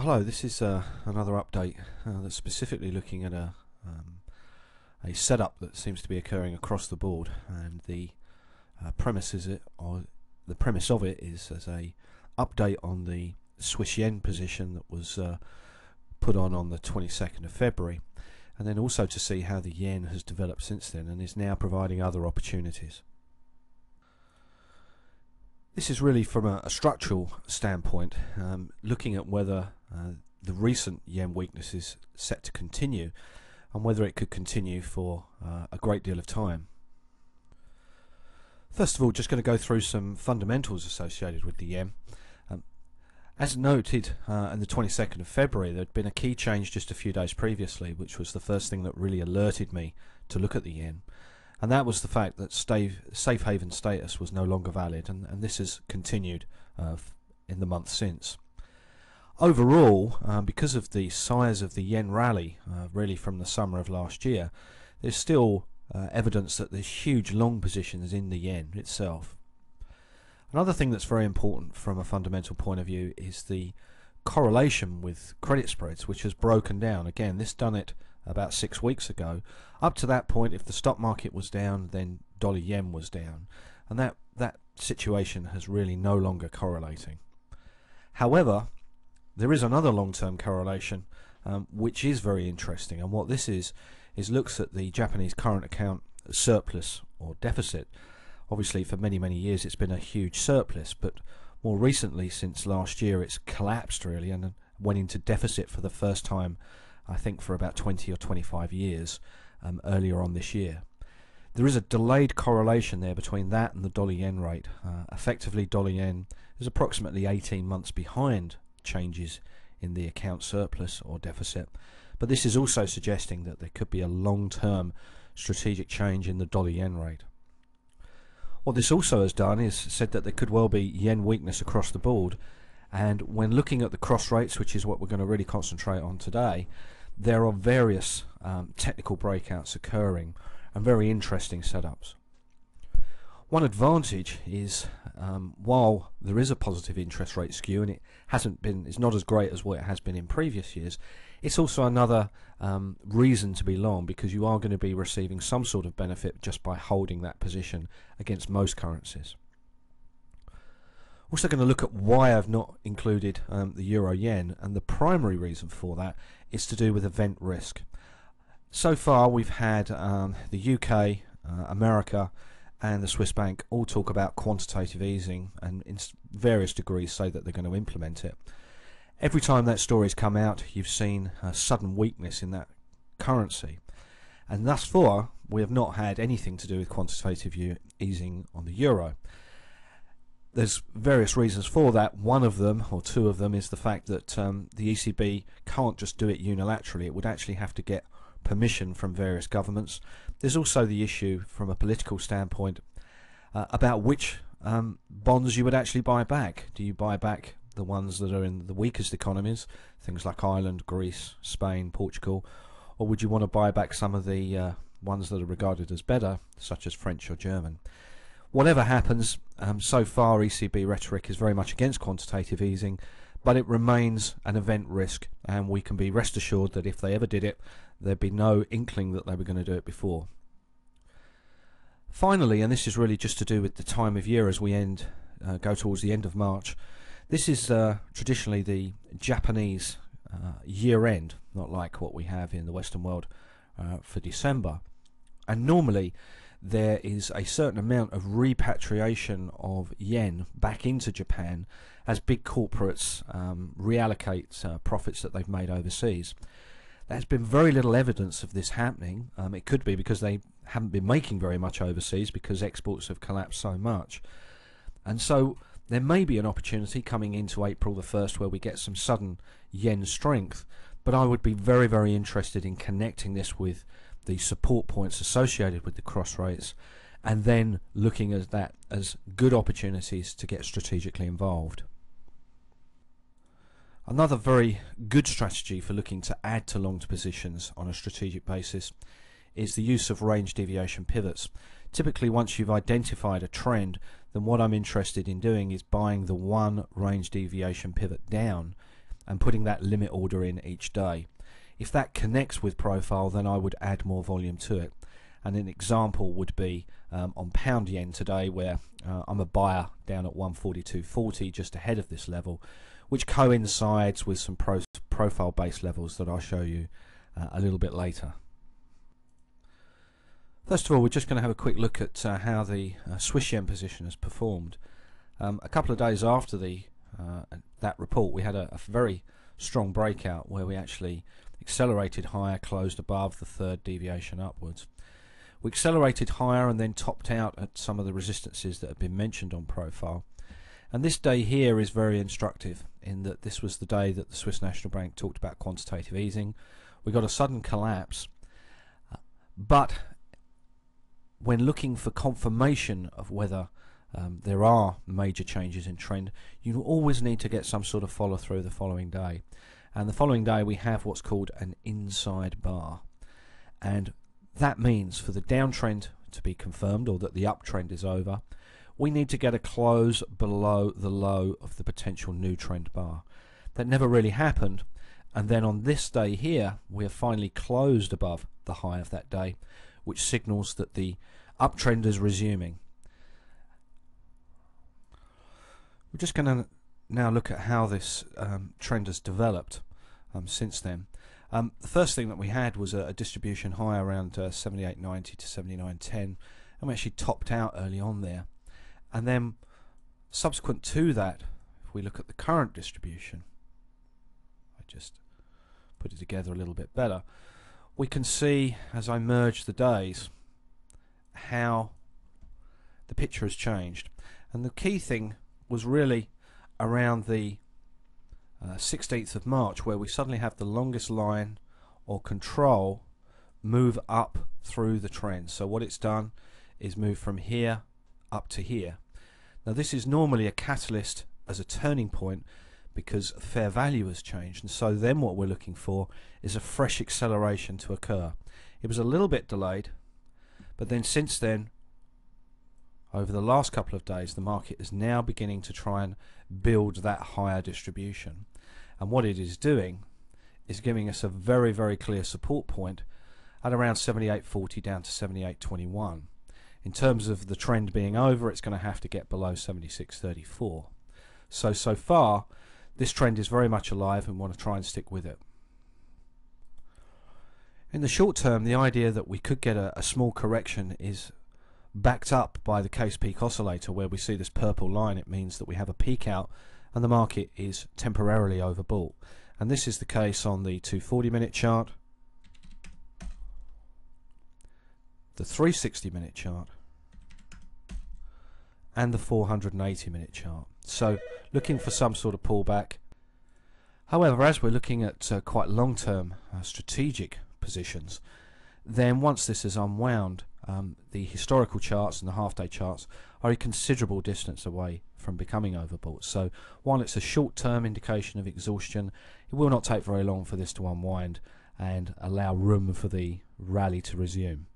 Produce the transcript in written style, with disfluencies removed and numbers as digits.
Hello, this is another update that's specifically looking at a setup that seems to be occurring across the board, and the premise of it is as a update on the Swiss yen position that was put on the 22nd of February, and then also to see how the yen has developed since then and is now providing other opportunities. This is really from a structural standpoint, looking at whether the recent yen weakness is set to continue and whether it could continue for a great deal of time. First of all, just going to go through some fundamentals associated with the yen. As noted on the 22nd of February, there had been a key change just a few days previously, which was the first thing that really alerted me to look at the yen. And that was the fact that safe haven status was no longer valid, and this has continued in the month since. Overall, because of the size of the yen rally, really from the summer of last year, there's still evidence that there's huge long positions in the yen itself. Another thing that's very important from a fundamental point of view is the correlation with credit spreads, which has broken down. Again, this done it about 6 weeks ago. Up to that point, if the stock market was down, then dollar yen was down, and that situation has really no longer correlating. However, there is another long-term correlation which is very interesting, and what this is looks at the Japanese current account surplus or deficit. Obviously, for many years it's been a huge surplus, but more recently, since last year, it's collapsed really and went into deficit for the first time, I think, for about 20 or 25 years earlier on this year. There is a delayed correlation there between that and the dollar yen rate. Effectively, dollar yen is approximately 18 months behind changes in the account surplus or deficit, but this is also suggesting that there could be a long-term strategic change in the dollar yen rate. What this also has done is said that there could well be yen weakness across the board, and when looking at the cross rates, which is what we're going to really concentrate on today, there are various technical breakouts occurring and very interesting setups. One advantage is while there is a positive interest rate skew, and it's not as great as what it has been in previous years, it's also another reason to be long, because you are going to be receiving some sort of benefit just by holding that position against most currencies. Also going to look at why I've not included the euro yen, and the primary reason for that is to do with event risk. So far we've had the UK, America and the Swiss bank all talk about quantitative easing, and in various degrees say that they're going to implement it. Every time that story's come out, you've seen a sudden weakness in that currency, and thus far we have not had anything to do with quantitative easing on the euro. There's various reasons for that. One of them, or two of them, is the fact that the ECB can't just do it unilaterally. It would actually have to get permission from various governments. There's also the issue from a political standpoint about which bonds you would actually buy back. Do you buy back the ones that are in the weakest economies, things like Ireland, Greece, Spain, Portugal, or would you want to buy back some of the ones that are regarded as better, such as French or German? Whatever happens, so far ECB rhetoric is very much against quantitative easing, but it remains an event risk, and we can be rest assured that if they ever did it, there'd be no inkling that they were going to do it before. Finally, and this is really just to do with the time of year as we go towards the end of March, this is traditionally the Japanese year end, not like what we have in the Western world for December. And normally there is a certain amount of repatriation of yen back into Japan as big corporates reallocate profits that they've made overseas. There's been very little evidence of this happening. It could be because they haven't been making very much overseas because exports have collapsed so much. And so there may be an opportunity coming into April the 1st where we get some sudden yen strength, but I would be very interested in connecting this with the support points associated with the cross rates, and then looking at that as good opportunities to get strategically involved. Another very good strategy for looking to add to long positions on a strategic basis is the use of range deviation pivots. Typically, once you've identified a trend, then what I'm interested in doing is buying the one range deviation pivot down and putting that limit order in each day. If that connects with profile, then I would add more volume to it. And an example would be on pound yen today, where I'm a buyer down at 142.40, just ahead of this level, which coincides with some profile based levels that I'll show you a little bit later. First of all, we're just going to have a quick look at how the Swiss yen position has performed. A couple of days after that report, we had a very strong breakout where we actually accelerated higher, closed above the third deviation upwards. We accelerated higher and then topped out at some of the resistances that have been mentioned on profile. And this day here is very instructive in that this was the day that the Swiss National Bank talked about quantitative easing. We got a sudden collapse, but when looking for confirmation of whether there are major changes in trend, you always need to get some sort of follow through the following day. And the following day we have what's called an inside bar, and that means for the downtrend to be confirmed, or that the uptrend is over, we need to get a close below the low of the potential new trend bar. That never really happened, and then on this day here we have finally closed above the high of that day, which signals that the uptrend is resuming. We're just going to now look at how this trend has developed since then. The first thing that we had was a distribution high around 78.90 to 79.10, and we actually topped out early on there. And then subsequent to that, if we look at the current distribution, I just put it together a little bit better, we can see as I merge the days how the picture has changed. And the key thing was really around the 16th of March, where we suddenly have the longest line or control move up through the trend. So what it's done is move from here up to here. Now this is normally a catalyst as a turning point because fair value has changed, and so then what we're looking for is a fresh acceleration to occur. It was a little bit delayed, but then since then, over the last couple of days, the market is now beginning to try and build that higher distribution. And what it is doing is giving us a very, very clear support point at around 78.40 down to 78.21. In terms of the trend being over, it's going to have to get below 76.34. So far, this trend is very much alive and want to try and stick with it. In the short term, the idea that we could get a small correction is backed up by the case peak oscillator, where we see this purple line. It means that we have a peak out and the market is temporarily overbought. And this is the case on the 240-minute chart, the 360-minute chart, and the 480-minute chart. So looking for some sort of pullback. However, as we're looking at quite long-term strategic positions, then once this is unwound, the historical charts and the half-day charts are a considerable distance away from becoming overbought. So while it's a short-term indication of exhaustion, it will not take very long for this to unwind and allow room for the rally to resume.